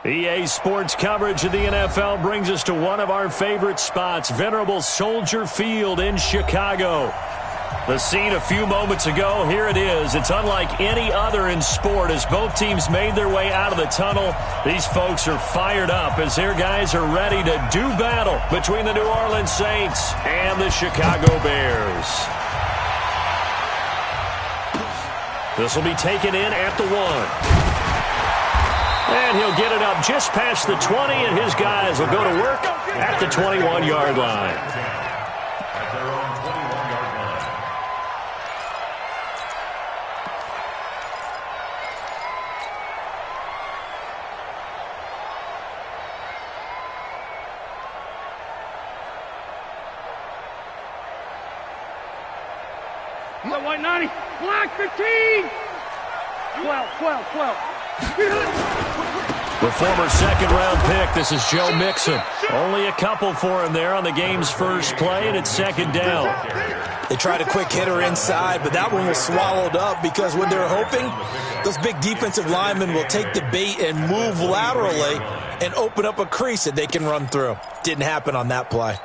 EA Sports coverage of the NFL brings us to one of our favorite spots, venerable Soldier Field in Chicago. The scene a few moments ago, here it is. It's unlike any other in sport as both teams made their way out of the tunnel. These folks are fired up as their guys are ready to do battle between the New Orleans Saints and the Chicago Bears. This will be taken in at the 1. And he'll get it up just past the 20, and his guys will go to work at the 21-yard line. At their own 21-yard line. You got white 90, black 15, 12. The former second-round pick, this is Joe Mixon. Only a couple for him there on the game's first play, and it's second down. They tried a quick hitter inside, but that one was swallowed up because what they're hoping, those big defensive linemen will take the bait and move laterally and open up a crease that they can run through. Didn't happen on that play.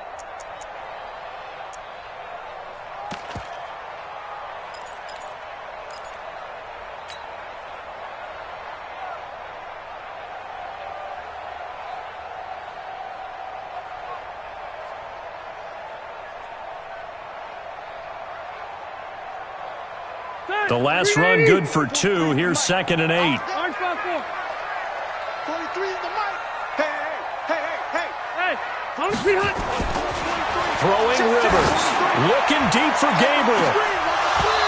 The last run good for 2. Here's 2nd and 8. 23 in the mic. Hey. Throwing Rivers. Looking deep for Gabriel.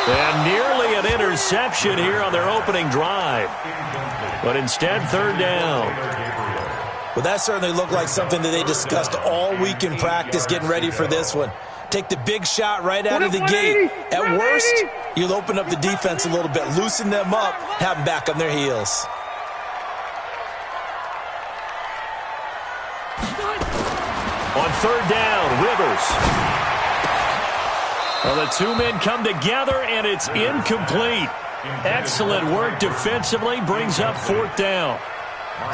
And nearly an interception here on their opening drive. But instead, 3rd down. Well, that certainly looked like something that they discussed all week in practice getting ready for this one. Take the big shot right out of the gate. At worst, you'll open up the defense a little bit, loosen them up, have them back on their heels. On 3rd down, Rivers. Well, the two men come together, and it's incomplete. Excellent work defensively, brings up 4th down.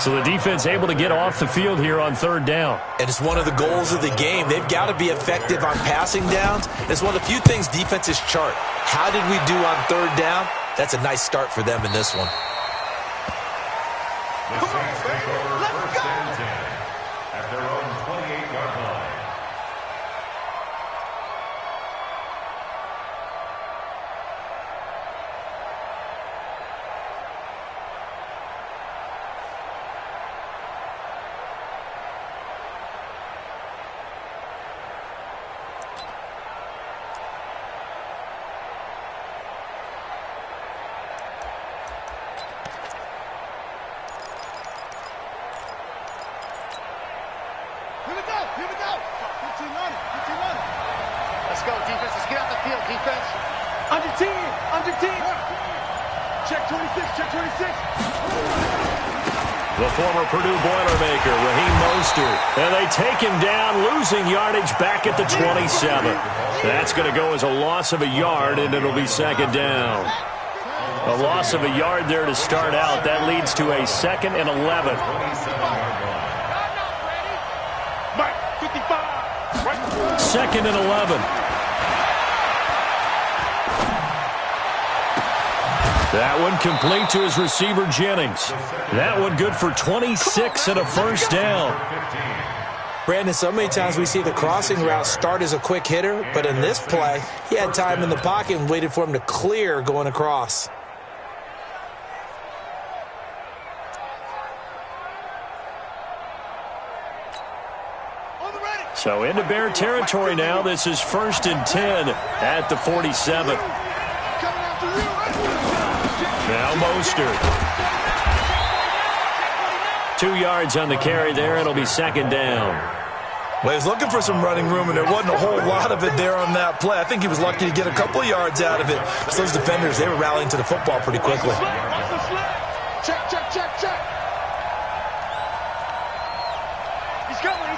So the defense able to get off the field here on 3rd down. And it's one of the goals of the game. They've got to be effective on passing downs. It's one of the few things defenses chart. How did we do on 3rd down? That's a nice start for them in this one. The Saints take over 1st and 10 at their own 28-yard line. Here we go. 15 on it. Let's go, defense. Let's get out the field, defense. Under 10. Check 26. The former Purdue Boilermaker, Raheem Mostert. And they take him down, losing yardage back at the 27. That's going to go as a loss of a yard, and it'll be 2nd down. A loss of a yard there to start out. That leads to a 2nd and 11. 2nd and 11. That one complete to his receiver, Jennings. That one good for 26 and a 1st down. Brandon, so many times we see the crossing route start as a quick hitter, but in this play, he had time in the pocket and waited for him to clear going across. So into Bear territory now. This is 1st and 10 at the 47. Now Mostert. 2 yards on the carry there. It'll be 2nd down. Well, he was looking for some running room, and there wasn't a whole lot of it there on that play. I think he was lucky to get a couple of yards out of it. So those defenders, they were rallying to the football pretty quickly. Check. He's coming.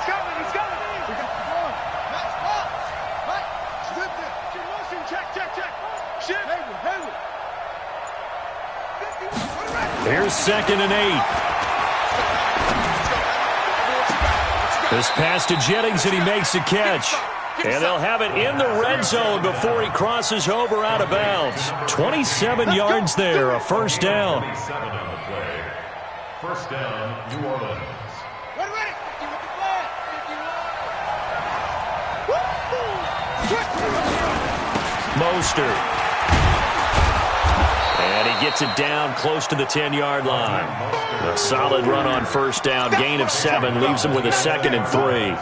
Here's 2nd and 8. This pass to Jennings, and he makes the catch. And they'll have it in the red zone before he crosses over out of bounds. 27 yards there, a first down. 27 on the play. First down, New Orleans. Mostert. And he gets it down close to the 10-yard line. A solid run on first down. Gain of 7 leaves them with a 2nd and 3.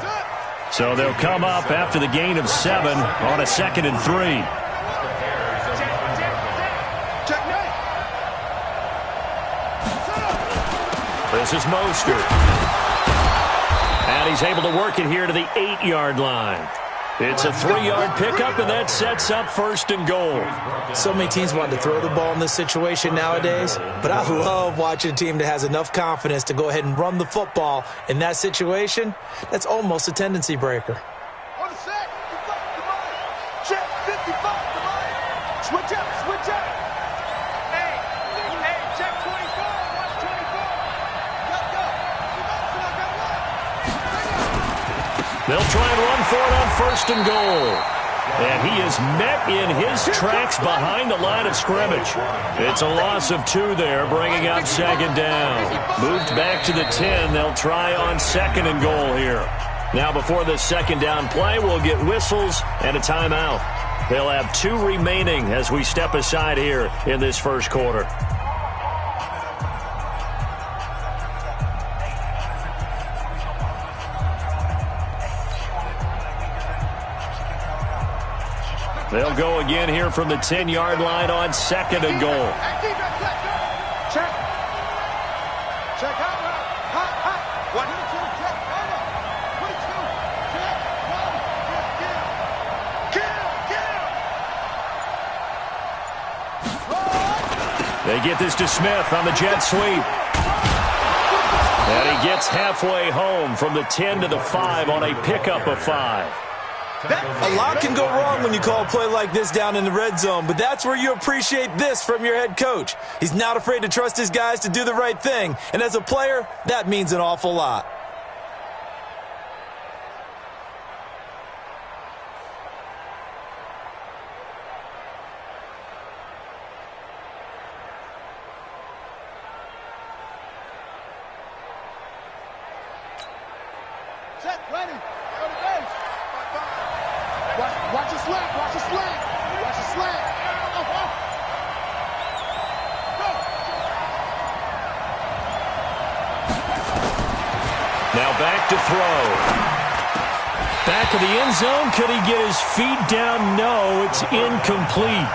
So they'll come up after the gain of 7 on a 2nd and 3. This is Mostert. And he's able to work it here to the 8-yard line. It's a 3-yard pickup, and that sets up 1st and goal. So many teams want to throw the ball in this situation nowadays, but I love watching a team that has enough confidence to go ahead and run the football. In that situation, that's almost a tendency breaker. On the set, check 55, switch up, switch up. Hey, check 24, watch 24. They'll try and run for it on 1st and goal. And he is met in his tracks behind the line of scrimmage. It's a loss of 2 there, bringing up 2nd down. Moved back to the 10. They'll try on 2nd and goal here. Now before the 2nd down play, we'll get whistles and a timeout. They'll have 2 remaining as we step aside here in this first quarter. They'll go again here from the 10-yard line on 2nd and goal. Check. Check out. Hot. 1, 2, check. 1, 2, check. They get this to Smith on the jet sweep. And he gets halfway home from the 10 to the 5 on a pickup of 5. A lot can go wrong when you call a play like this down in the red zone, but that's where you appreciate this from your head coach. He's not afraid to trust his guys to do the right thing, and as a player, that means an awful lot. Set, ready. Go to base. Watch your slant. Watch your slant. Watch your slant. Go. Now back to throw. Back of the end zone. Could he get his feet down? No, it's incomplete.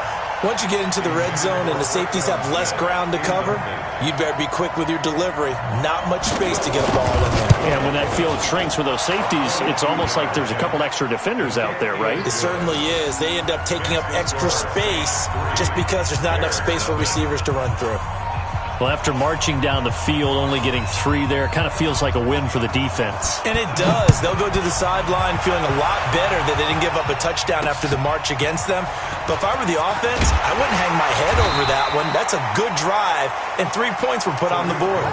Once you get into the red zone and the safeties have less ground to cover, you'd better be quick with your delivery. Not much space to get a ball in there. And when that field shrinks with those safeties, it's almost like there's a couple extra defenders out there, right? It certainly is. They end up taking up extra space just because there's not enough space for receivers to run through. Well, after marching down the field, only getting 3 there, kind of feels like a win for the defense. And it does. They'll go to the sideline feeling a lot better that they didn't give up a touchdown after the march against them. But if I were the offense, I wouldn't hang my head over that one. That's a good drive, and 3 points were put on the board.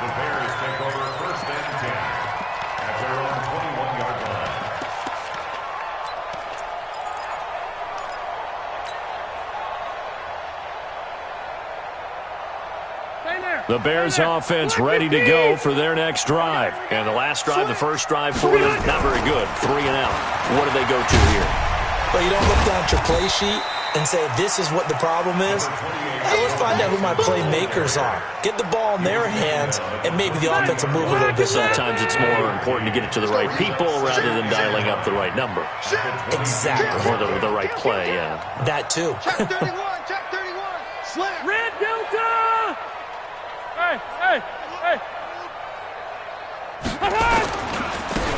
The Bears take over 1st and 10 at their own 21-yard line. The Bears offense ready to go for their next drive. And the last drive, the first drive for them, not very good. 3 and out. What do they go to here? Well, you don't look down at your play sheet and say, this is what the problem is. Let's find out who my playmakers are. Get the ball in their hands, and maybe the offense will move a little bit better. Sometimes it's more important to get it to the right people rather than dialing up the right number. Exactly. Or the right play, yeah. That too. Check 31, check 31. Slant. Red Delta! Hey!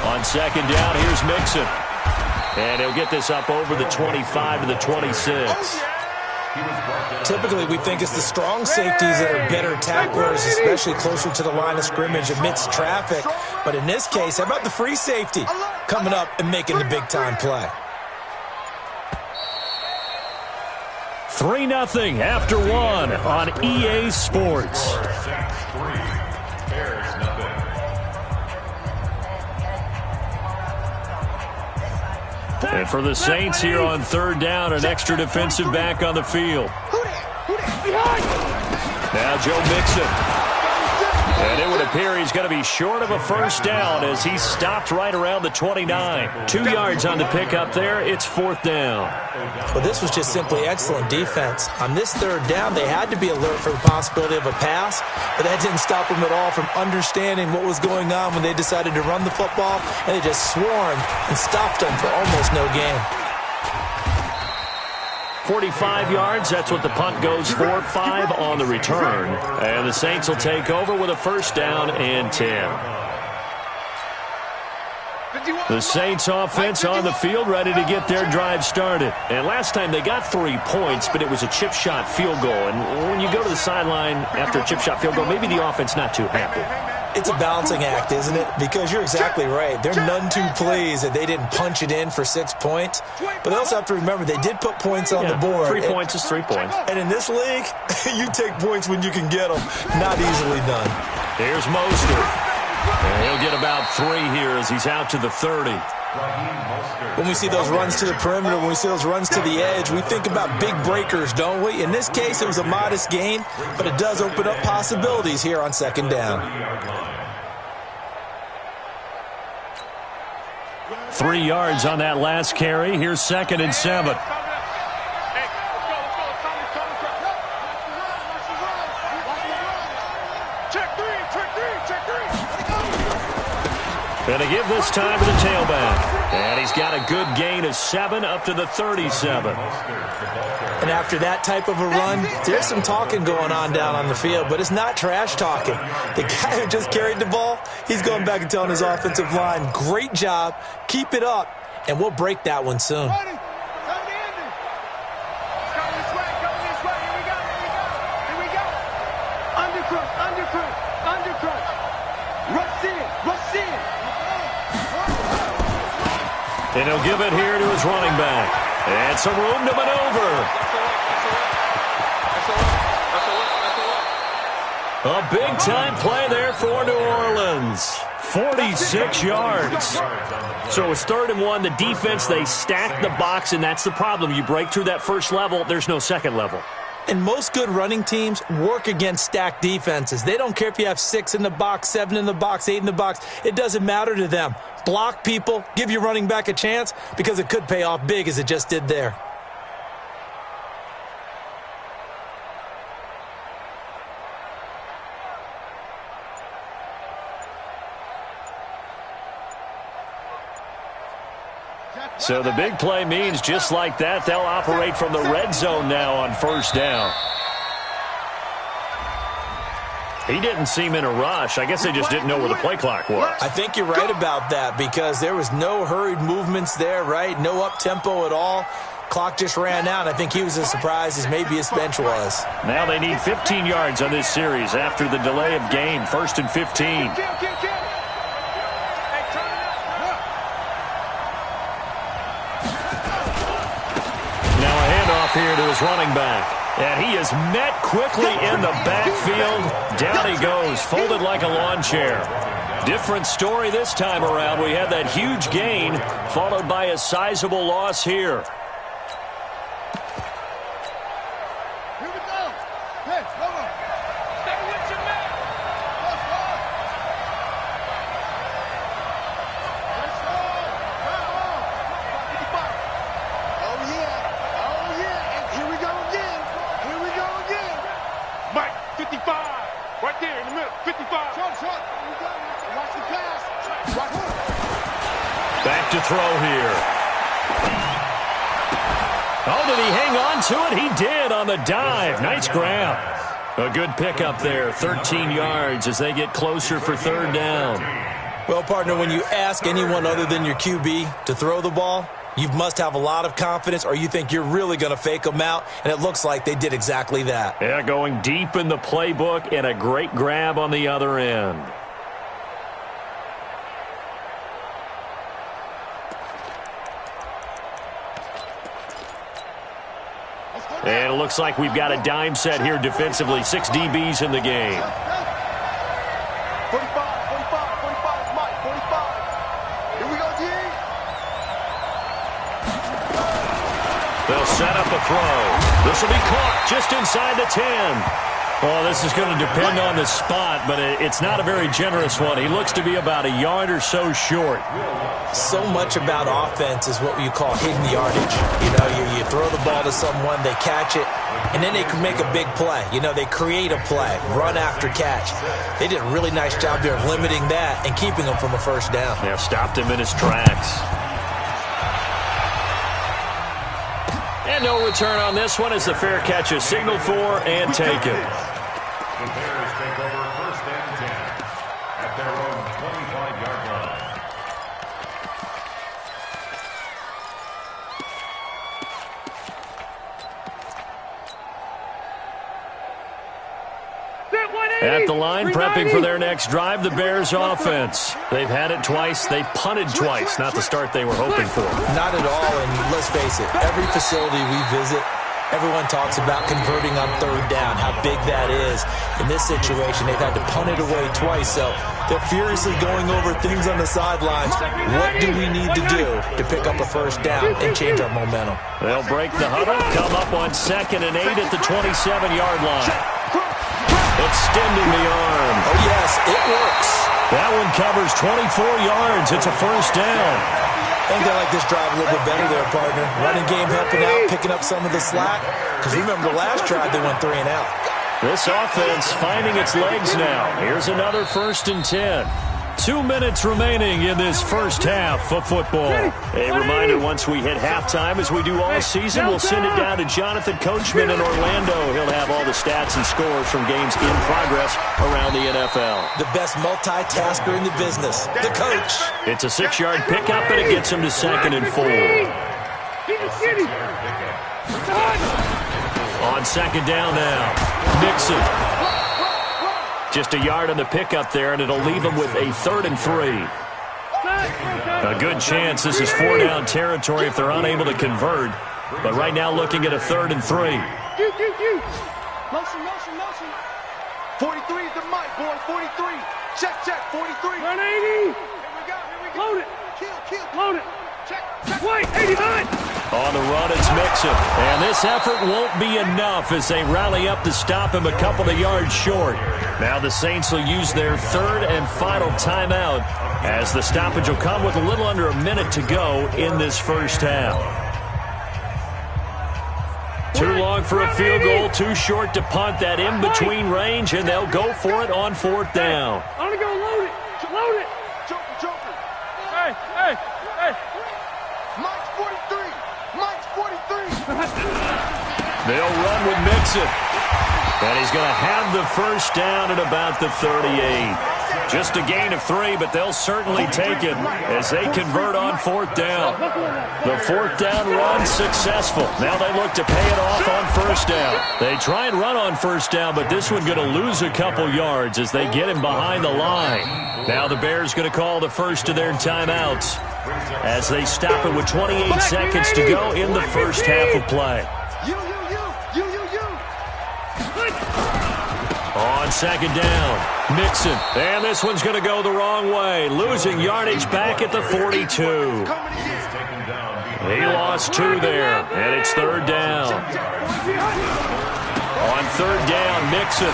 On 2nd down, here's Mixon. And he'll get this up over the 25 to the 26. Typically, we think it's the strong safeties that are better tacklers, especially closer to the line of scrimmage amidst traffic. But in this case, how about the free safety coming up and making the big-time play? 3-0 after 1 on EA Sports. And for the Saints here on third down, an extra defensive back on the field. Now Joe Mixon. And it would appear he's going to be short of a first down as he's stopped right around the 29. 2 yards on the pickup there. It's fourth down. Well, this was just simply excellent defense. On this third down, they had to be alert for the possibility of a pass, but that didn't stop them at all from understanding what was going on when they decided to run the football, and they just swarmed and stopped them for almost no gain. 45 yards, that's what the punt goes for. 5 on the return. And the Saints will take over with a first down and 10. The Saints offense on the field ready to get their drive started. And last time they got 3 points, but it was a chip shot field goal. And when you go to the sideline after a chip shot field goal, maybe the offense not too happy. It's a balancing act, isn't it? Because you're exactly right. They're none too pleased that they didn't punch it in for 6 points. But they also have to remember they did put points on the board. 3 points is 3 points. And in this league, you take points when you can get them. Not easily done. Here's Mostert. And he'll get about 3 here as he's out to the 30. When we see those runs to the perimeter, when we see those runs to the edge, we think about big breakers, don't we? In this case, it was a modest gain, but it does open up possibilities here on second down. 3 yards on that last carry. Here's 2nd and 7. And to give this time to the tailback. And he's got a good gain of 7 up to the 37. And after that type of a run, there's some talking going on down on the field, but it's not trash talking. The guy who just carried the ball, he's going back and telling his offensive line, great job, keep it up, and we'll break that one soon. And he'll give it here to his running back. And some room to maneuver. A big-time play there for New Orleans. 46 yards. So it's 3rd and 1. The defense, they stack the box, and that's the problem. You break through that first level, there's no second level. And most good running teams work against stacked defenses. They don't care if you have 6 in the box, 7 in the box, 8 in the box. It doesn't matter to them. Block people, give your running back a chance because it could pay off big as it just did there. So the big play means just like that, they'll operate from the red zone now on first down. He didn't seem in a rush. I guess they just didn't know where the play clock was. I think you're right about that because there was no hurried movements there, right? No up-tempo at all. Clock just ran out. I think he was as surprised as maybe his bench was. Now they need 15 yards on this series after the delay of game. 1st and 15. Here to his running back. And he is met quickly in the backfield. Down he goes, folded like a lawn chair. Different story this time around. We had that huge gain, followed by a sizable loss here. Here we go. Hey, come on. Stay with your man. Right there in the middle, 55. Short. Watch the pass. Back to throw here. Oh, did he hang on to it? He did on the dive. Nice grab. A good pickup there. 13 yards as they get closer for third down. Well, partner, when you ask anyone other than your QB to throw the ball, you must have a lot of confidence or you think you're really going to fake them out, and it looks like they did exactly that. Yeah, going deep in the playbook and a great grab on the other end. And it looks like we've got a dime set here defensively. 6 DBs in the game. 45, Mike, 45. Here we go, G. They'll set up a throw. This will be caught just inside the 10. Well, this is going to depend on the spot, but it's not a very generous one. He looks to be about a yard or so short. So much about offense is what you call hidden yardage. You know, you throw the ball to someone, they catch it, and then they can make a big play. You know, they create a play, run after catch. They did a really nice job there of limiting that and keeping him from a first down. Yeah, stopped him in his tracks. And no return on this one as the fair catch is signaled for and taken. The Bears take over first and 10 at their own 25-yard line. At the line, prepping for their next drive, the Bears offense. They've had it twice. They've punted twice. Not the start they were hoping for. Not at all, and let's face it, every facility we visit, everyone talks about converting on third down, how big that is. In this situation, they've had to punt it away twice, so they're furiously going over things on the sidelines. What do we need to do to pick up a first down and change our momentum? They'll break the huddle, come up on 2nd and 8 at the 27-yard line. Extending the arm. Oh, yes, it works. That one covers 24 yards. It's a first down. I think they like this drive a little bit better there, partner. Running game helping out, picking up some of the slack. Because remember, the last drive they went 3 and out. This offense finding its legs now. Here's another 1st and 10. 2 minutes remaining in this first half of football. A reminder, once we hit halftime, as we do all season, we'll send it down to Jonathan Coachman in Orlando. He'll have all the stats and scores from games in progress around the NFL. The best multitasker in the business, the coach. It's a 6-yard pickup, and it gets him to 2nd and 4. On 2nd down now, Nixon. Just a yard on the pickup there, and it'll leave them with a 3rd and 3. A good chance this is 4-down territory if they're unable to convert. But right now looking at a 3rd and 3. Motion. 43 is the mic, boy. 43. Check. 43. 180. Here we go. Load it. Kill. Load it. Check. Wait, 89. On the run, it's Mixon. And this effort won't be enough as they rally up to stop him a couple of yards short. Now the Saints will use their 3rd and final timeout as the stoppage will come with a little under a minute to go in this first half. Too long for a field goal, too short to punt. That in-between range, and they'll go for it on 4th down. I'm going to go load it. Joker. Hey. Mike's 43. They'll run with Mixon. And he's going to have the first down at about the 38. Just a gain of 3, but they'll certainly take it as they convert on 4th down. The 4th down run successful. Now they look to pay it off on 1st down. They try and run on 1st down, but this one going to lose a couple yards as they get him behind the line. Now the Bears going to call the first of their timeouts as they stop it with 28 seconds to go in the first half of play. On 2nd down, Mixon. And this one's going to go the wrong way. Losing yardage back at the 42. He lost 2 there, and it's 3rd down. On 3rd down, Mixon.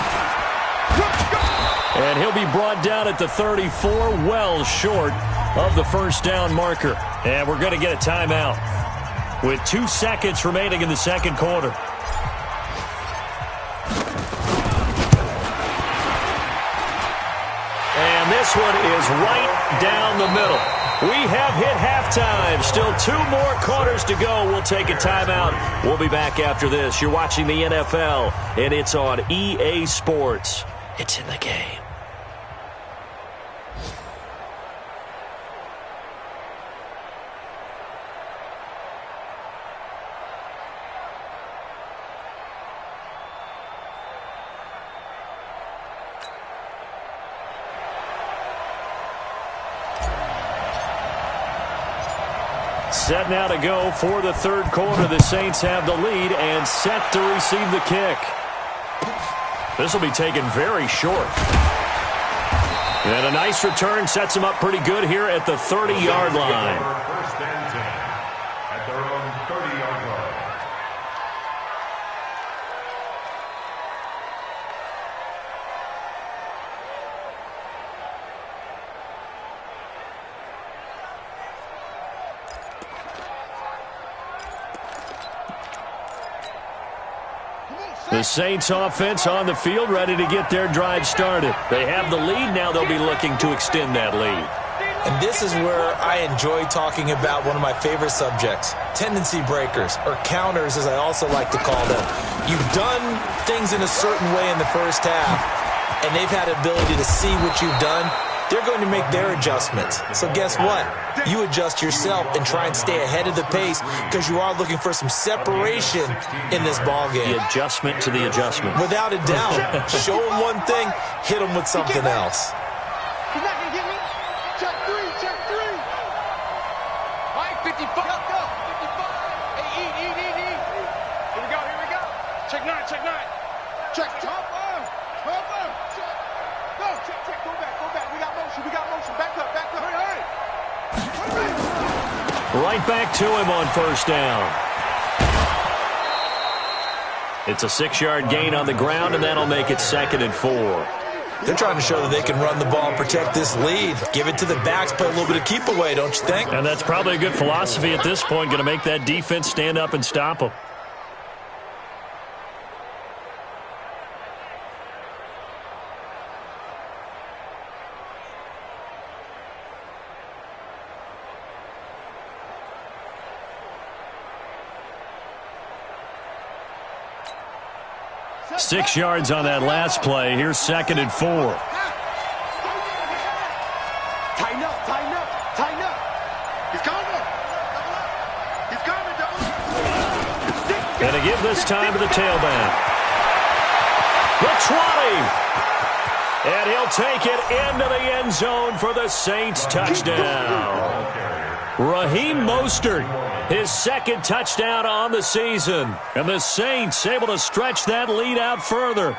And he'll be brought down at the 34, well short of the first down marker. And we're going to get a timeout with 2 seconds remaining in the second quarter. And this one is right down the middle. We have hit halftime. Still 2 more quarters to go. We'll take a timeout. We'll be back after this. You're watching the NFL, and it's on EA Sports. It's in the game. Set now to go for the third quarter. The Saints have the lead and set to receive the kick. This will be taken very short. And a nice return sets them up pretty good here at the 30-yard line. First and 10 at their own 30-yard line. The Saints offense on the field, ready to get their drive started. They have the lead. Now they'll be looking to extend that lead. And this is where I enjoy talking about one of my favorite subjects, tendency breakers, or counters as I also like to call them. You've done things in a certain way in the first half, and they've had the ability to see what you've done. They're going to make their adjustments. So guess what? You adjust yourself and try and stay ahead of the pace because you are looking for some separation in this ballgame. The adjustment to the adjustment. Without a doubt. Show them one thing, hit them with something else. He's not going to get me. Check three, check three. All right, 55. Go, 55. Hey, eat. Here we go. Check nine. Check top arm. Check. Go, check. Go back. We got motion. Back up. Hurry. Right back to him on first down. It's a 6-yard gain on the ground, and that'll make it 2nd and 4. They're trying to show that they can run the ball and protect this lead. Give it to the backs, play a little bit of keep away, don't you think? And that's probably a good philosophy at this point, going to make that defense stand up and stop them. Six yards on that last play. Here's 2nd and 4. Tighten up. He's coming, double. And to give this time to the tailback. The 20. And he'll take it into the end zone for the Saints touchdown. Raheem Mostert, his 2nd touchdown on the season. And the Saints able to stretch that lead out further.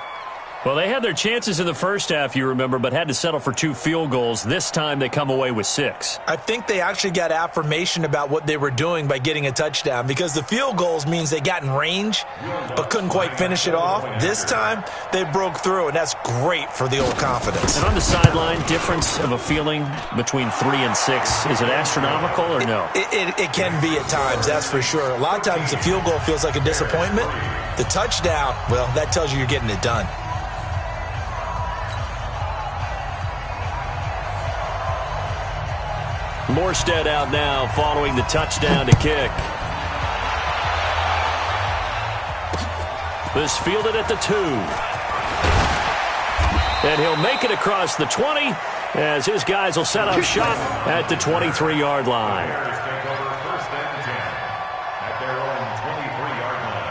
Well, they had their chances in the first half, you remember, but had to settle for 2 field goals. This time they come away with 6. I think they actually got affirmation about what they were doing by getting a touchdown because the field goals means they got in range but couldn't quite finish it off. This time they broke through, and that's great for the old confidence. And on the sideline, difference of a feeling between 3 and 6, is it astronomical or no? It can be at times, that's for sure. A lot of times the field goal feels like a disappointment. The touchdown, well, that tells you you're getting it done. Morstead out now following the touchdown to kick. This fielded at the 2. And he'll make it across the 20 as his guys will set up shop at the 23-yard line. Bears take over 1st and 10 at their own 23-yard line.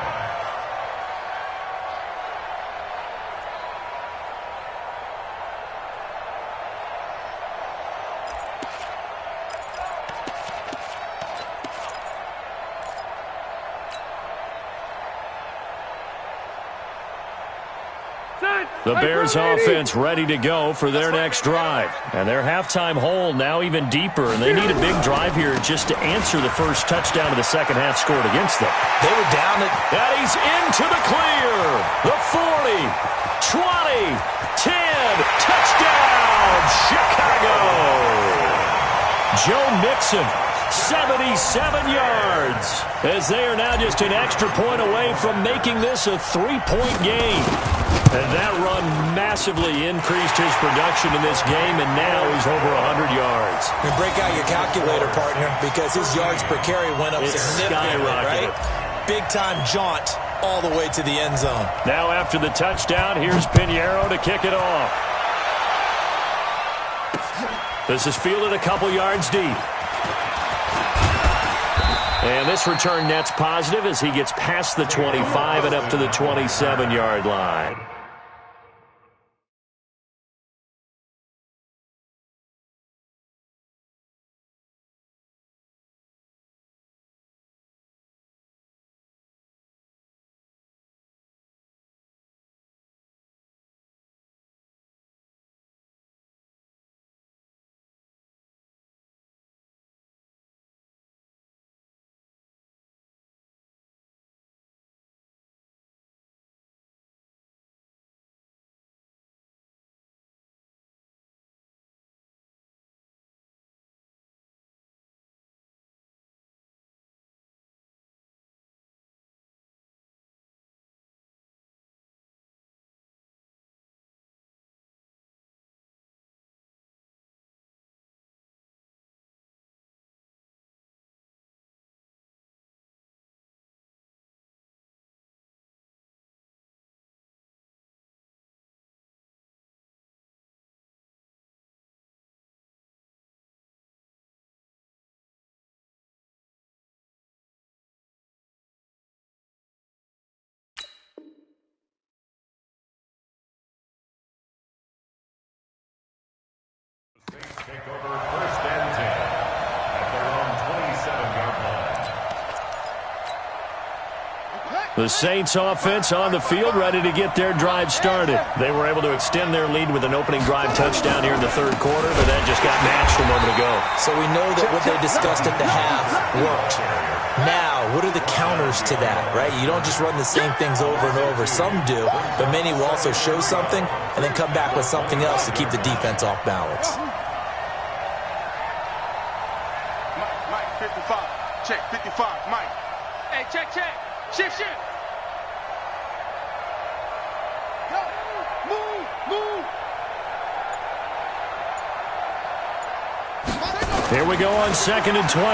The Bears offense ready to go for their next drive. And their halftime hole now even deeper, and they need a big drive here just to answer the first touchdown of the second half scored against them. They were down at... And he's into the clear. The 40, 20, 10, touchdown, Chicago. Joe Mixon, 77 yards, as they are now just an extra point away from making this a 3-point game. And that run massively increased his production in this game, and now he's over 100 yards. You break out your calculator, partner, because his yards per carry went up significantly, right? Big-time jaunt all the way to the end zone. Now after the touchdown, here's Pinheiro to kick it off. This is fielded a couple yards deep. And this return net's positive as he gets past the 25 and up to the 27-yard line. The Saints offense on the field, ready to get their drive started. They were able to extend their lead with an opening drive touchdown here in the third quarter, but that just got matched a moment ago. So we know that what they discussed at the half worked. Now, what are the counters to that, right? You don't just run the same things over and over. Some do, but many will also show something and then come back with something else to keep the defense off balance. Mike, 55. Check, 55. Mike. Hey, check. Shift. Go. Move. Here we go on 2nd and 12.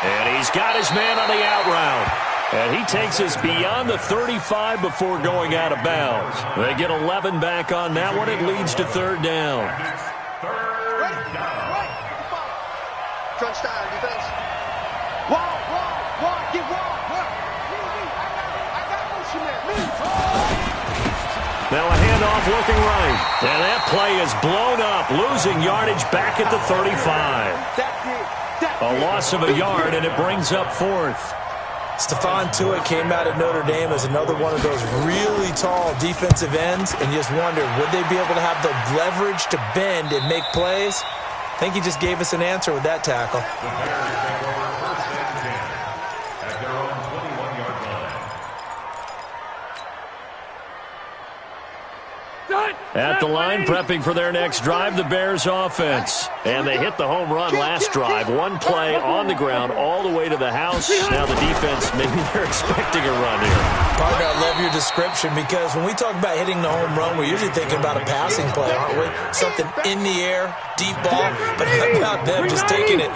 And he's got his man on the out route. And he takes us beyond the 35 before going out of bounds. They get 11 back on that one. It leads to third down. Crunch time, defense. Wall. Get wall. I got motion there. Now a handoff looking right. And that play is blown up, losing yardage back at the 35. A loss of a yard, and it brings up fourth. Stephon Tuitt came out of Notre Dame as another one of those really tall defensive ends, and you just wondered, would they be able to have the leverage to bend and make plays? I think he just gave us an answer with that tackle. The Bears take over 1st and 10 at their own 21-yard line. At the line, prepping for their next drive, the Bears offense. And they hit the home run last drive. One play on the ground all the way to the house. Now the defense, maybe they're expecting a run here. Partner, I love your description because when we talk about hitting the home run, we're usually thinking about a passing play, aren't we? Something in the air, deep ball. But how about them just taking it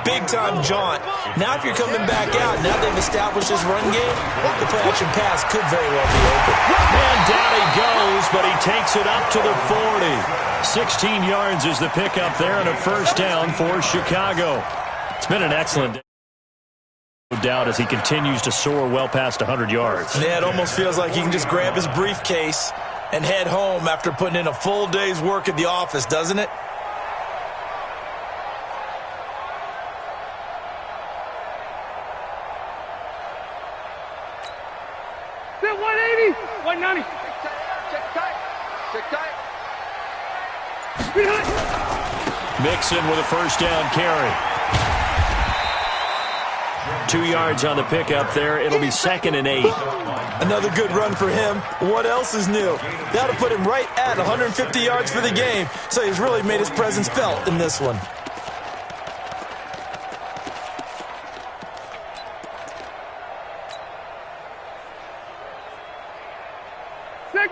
big-time jaunt? Now if you're coming back out, now they've established this run game, the play-action pass could very well be open. And down he goes, but he takes it up to the 40. 16 yards is the pickup there and a first down for Chicago. It's been an excellent day. No doubt as he continues to soar well past 100 yards. Yeah, it almost feels like he can just grab his briefcase and head home after putting in a full day's work at the office, doesn't it? That 180. 190. Check tight. Mixon with a first down carry. 2 yards on the pickup there. It'll be 2nd and 8. Another good run for him. What else is new? That'll put him right at 150 yards for the game. So he's really made his presence felt in this one.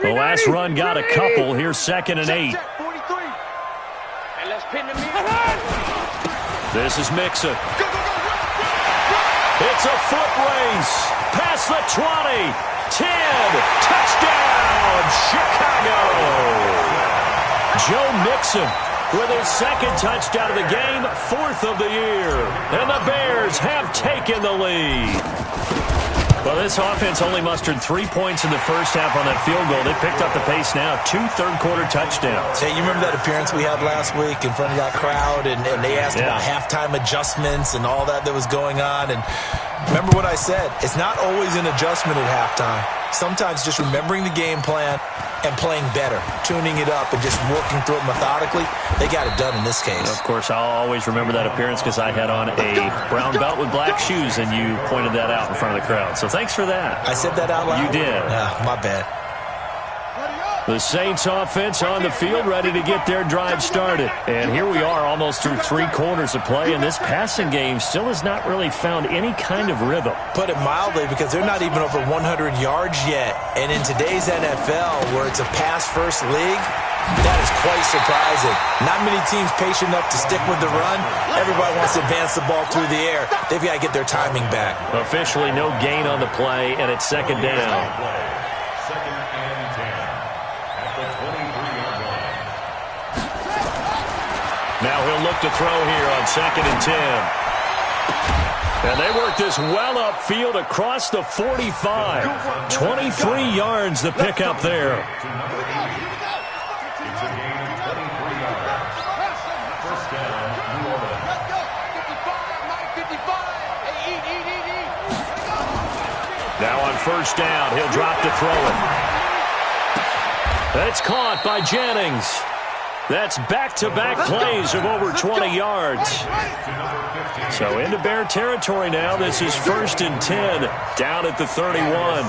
The last run got a couple. Here's 2nd and 8. Check, 43. And let's pin the meat. This is Mixon. It's a foot race. Past the 20. 10. Touchdown, Chicago. Joe Mixon with his 2nd touchdown of the game, 4th of the year. And the Bears have taken the lead. Well, this offense only mustered 3 points in the first half on that field goal. They picked up the pace now. 2 third-quarter touchdowns. Hey, you remember that appearance we had last week in front of that crowd, and they asked about halftime adjustments and all that was going on. And remember what I said. It's not always an adjustment at halftime. Sometimes just remembering the game plan and playing better, tuning it up and just working through it methodically. They got it done in this case. Of course, I'll always remember that appearance because I had on a brown belt with black shoes, and you pointed that out in front of the crowd. So thanks for that. I said that out loud? You did. My bad. The Saints offense on the field ready to get their drive started. And here we are almost through 3 quarters of play, and this passing game still has not really found any kind of rhythm. Put it mildly, because they're not even over 100 yards yet. And in today's NFL, where it's a pass-first league, that is quite surprising. Not many teams patient enough to stick with the run. Everybody wants to advance the ball through the air. They've got to get their timing back. Officially no gain on the play, and it's 2nd down. 2nd and 10 at the 23-yard line. Now he'll look to throw here on 2nd and 10. And they work this well upfield across the 45. 23 yards the pickup there. To number 80. It's a gain of 23 yards. First down, New Orleans. Let's go. 55, Mike, 55. Hey, eat. Now on first down, he'll drop to throw it. That's caught by Jennings. That's back-to-back plays of over 20 yards. So into Bear territory now. This is 1st and 10, down at the 31.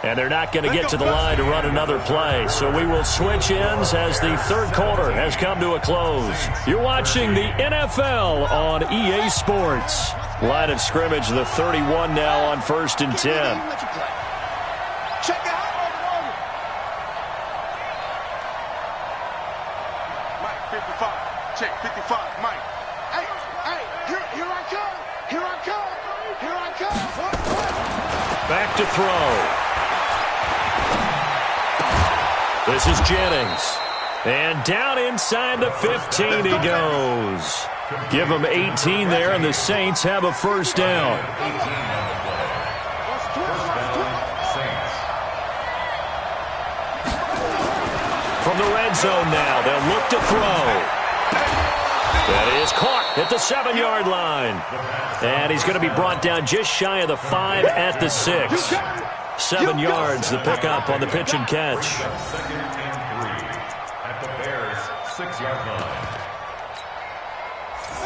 And they're not going to get to the line to run another play. So we will switch ends as the third quarter has come to a close. You're watching the NFL on EA Sports. Line of scrimmage, the 31 now on 1st and 10. Check it out. Mike, 55. Check, 55. Mike. Hey, here I come. Here I come. Here I come. Back to throw. This is Jennings. And down inside the 15 he goes. Give him 18 there, and the Saints have a first down. From the red zone now, they'll look to throw. That is caught at the 7-yard line. And he's going to be brought down just shy of the 5 at the 6. 7 yards, the pickup on the pitch and catch. 2nd and 3 at the Bears' 6-yard line.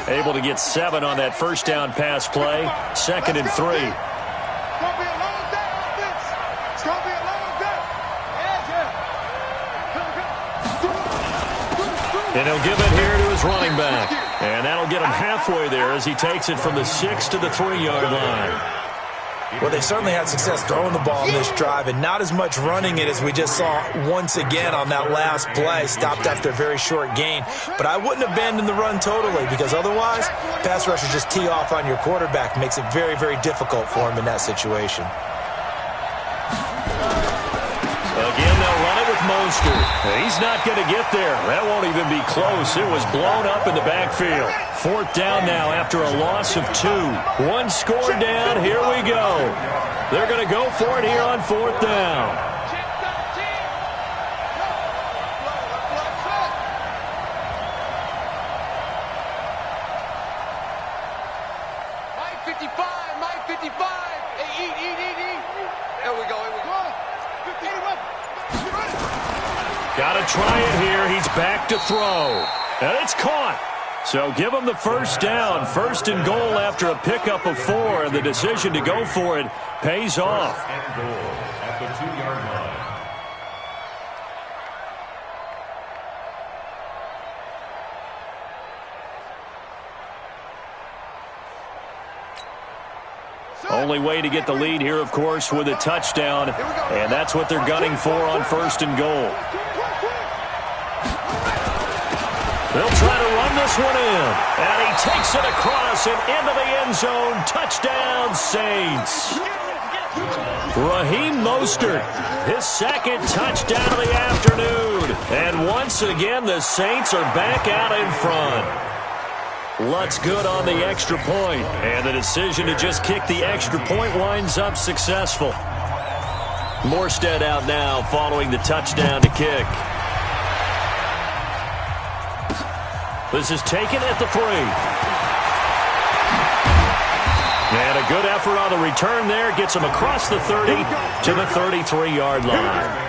Able to get 7 on that first down pass play. 2nd and 3. It's going to be a long day, offense. It's going to be a long day. And he'll give it here to his running back. And that'll get him halfway there as he takes it from the 6 to the 3-yard line. Well, they certainly had success throwing the ball in this drive, and not as much running it as we just saw once again on that last play. Stopped after a very short gain. But I wouldn't abandon the run totally, because otherwise, pass rushers just tee off on your quarterback. Makes it very, very difficult for him in that situation. Again, they'll run it with Mostert. He's not going to get there. That won't even be close. It was blown up in the backfield. 4th down now after a loss of 2. 1 score down. Here we go. They're going to go for it here on 4th down. Mike 55. Mike 55. Hey, eat. There we go. Got to try it here. He's back to throw. And it's caught. So give him the first down. 1st and goal after a pickup of 4. And the decision to go for it pays off. 1st and goal at the 2-yard line. Only way to get the lead here, of course, with a touchdown. And that's what they're gunning for on 1st and goal. They'll try to run this one in. And he takes it across and into the end zone. Touchdown, Saints. Raheem Mostert, his 2nd touchdown of the afternoon. And once again, the Saints are back out in front. Lutz good on the extra point. And the decision to just kick the extra point winds up successful. Morstead out now following the touchdown to kick. This is taken at the 3. And a good effort on the return there. Gets him across the 30 to the 33-yard line.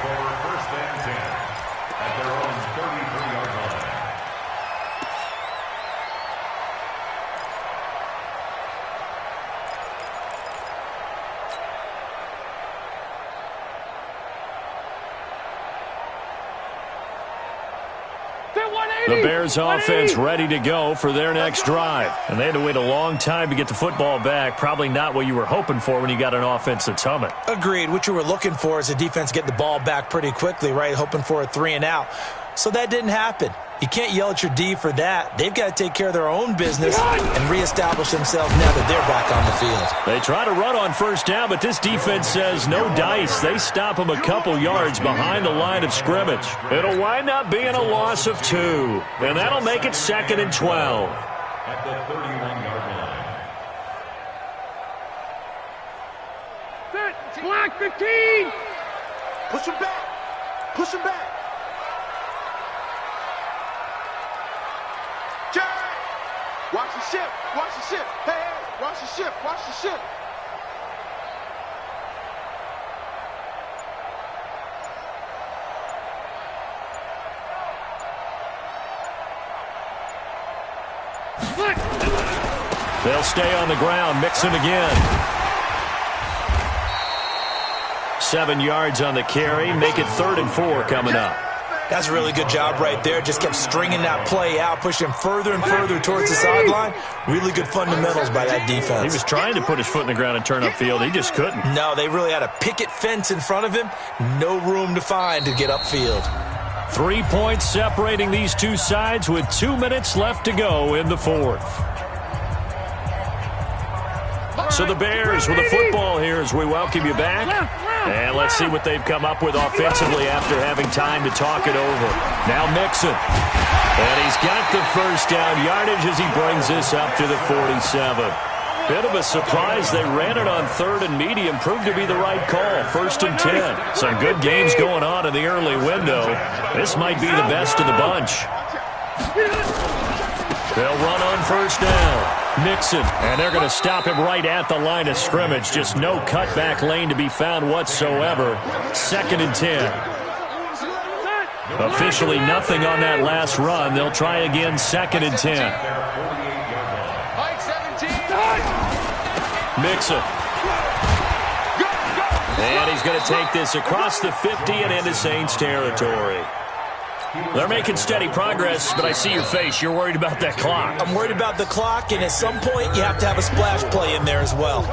The Bears offense ready to go for their next drive. And they had to wait a long time to get the football back. Probably not what you were hoping for when you got an offense that's humming. Agreed. What you were looking for is a defense getting the ball back pretty quickly, right? Hoping for a 3 and out. So that didn't happen. You can't yell at your D for that. They've got to take care of their own business and reestablish themselves now that they're back on the field. They try to run on first down, but this defense says no dice. They stop them a couple yards behind the line of scrimmage. It'll wind up being a loss of 2, and that'll make it 2nd and 12. At the 31-yard line. Set. Black 15. Push him back. Push him back. ship. Watch the ship. Hey, hey, watch the ship. Watch the ship. They'll stay on the ground. Mixon again. 7 yards on the carry. Make it 3rd and 4 coming up. That's a really good job right there. Just kept stringing that play out, pushing him further and further towards the sideline. Really good fundamentals by that defense. He was trying to put his foot in the ground and turn upfield. He just couldn't. No, they really had a picket fence in front of him. No room to find to get upfield. 3 points separating these two sides with 2 minutes left to go in the 4th. So the Bears with the football here as we welcome you back. And let's see what they've come up with offensively after having time to talk it over. Now Mixon. And he's got the first down yardage as he brings this up to the 47. Bit of a surprise. They ran it on 3rd and medium. Proved to be the right call. 1st and 10. Some good games going on in the early window. This might be the best of the bunch. They'll run on 1st down. Mixon, and they're going to stop him right at the line of scrimmage. Just no cutback lane to be found whatsoever. 2nd and 10. Officially nothing on that last run. They'll try again 2nd and 10. Mixon. And he's going to take this across the 50 and into Saints territory. They're making steady progress, but I see your face. You're worried about that clock. I'm worried about the clock, and at some point you have to have a splash play in there as well.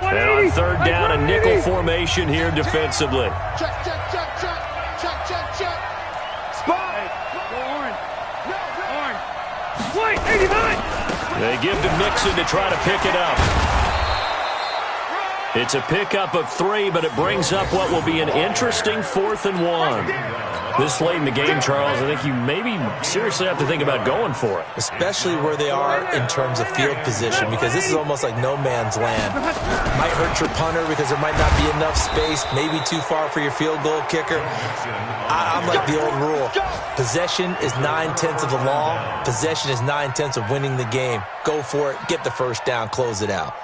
And on 3rd down, a nickel formation here defensively. Check, check, check, check. Check, check, check. Spot. Orange. White, 89. They give to Mixon to try to pick it up. It's a pickup of 3, but it brings up what will be an interesting 4th and 1. This late in the game, Charles, I think you maybe seriously have to think about going for it. Especially where they are in terms of field position, because this is almost like no man's land. Might hurt your punter because there might not be enough space, maybe too far for your field goal kicker. I'm like the old rule. Possession is 9/10 of the law. Possession is 9/10 of winning the game. Go for it, get the first down, close it out.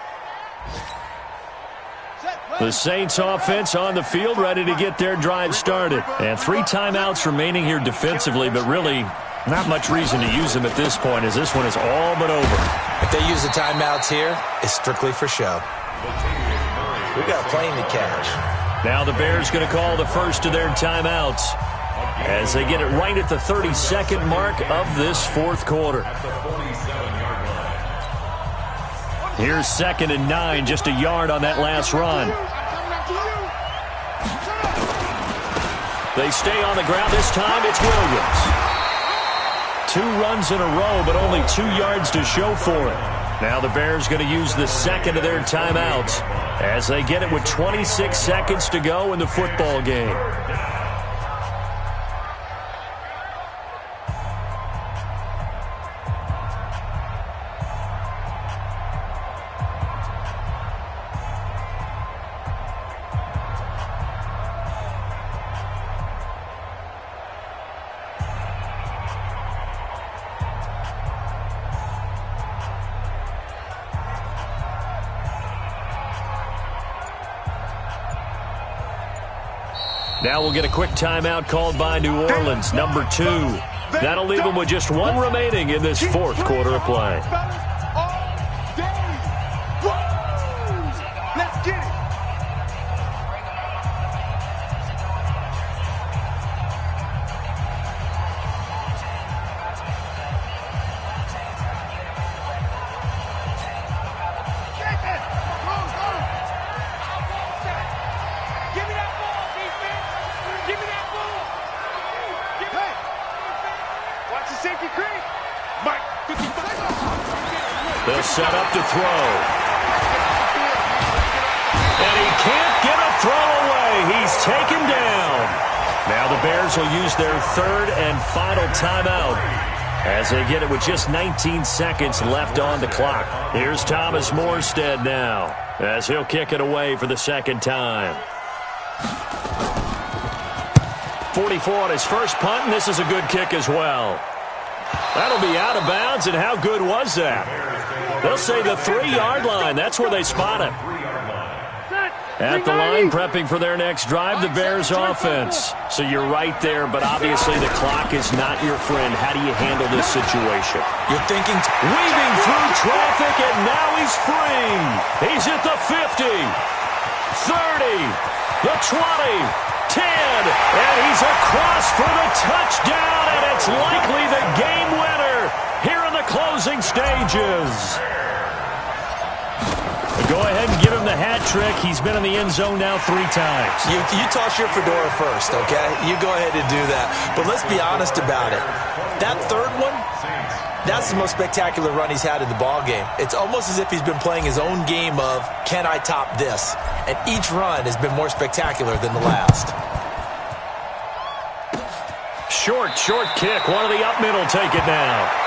The Saints offense on the field, ready to get their drive started. And 3 timeouts remaining here defensively, but really not much reason to use them at this point as this one is all but over. If they use the timeouts here, it's strictly for show. We got a plane to catch. Now the Bears going to call the first of their timeouts as they get it right at the 32nd mark of this 4th quarter. Here's 2nd and 9, just a yard on that last run. They stay on the ground. This time it's Williams. 2 runs in a row, but only 2 yards to show for it. Now the Bears going to use the 2nd of their timeouts as they get it with 26 seconds to go in the football game. Now we'll get a quick timeout called by New Orleans, number 2. That'll leave them with just 1 remaining in this 4th quarter of play. Let's get it. They'll set up to throw. And he can't get a throw away. He's taken down. Now the Bears will use their 3rd and final timeout as they get it with just 19 seconds left on the clock. Here's Thomas Morstead now as he'll kick it away for the 2nd time. 44 on his first punt, and this is a good kick as well. That'll be out of bounds, and how good was that? They'll say the 3-yard line. That's where they spot him. At the line, prepping for their next drive, the Bears offense. So you're right there, but obviously the clock is not your friend. How do you handle this situation? You're thinking weaving through traffic, and now he's free. He's at the 50, 30, the 20, 10, and he's across for the touchdown, and it's likely the game winner here in the closing stages. Go ahead and give him the hat trick. He's been in the end zone now 3 times. You toss your fedora first, okay? You go ahead and do that. But let's be honest about it. That third one, that's the most spectacular run he's had in the ballgame. It's almost as if he's been playing his own game of, can I top this? And each run has been more spectacular than the last. Short kick. One of the up middle take it now.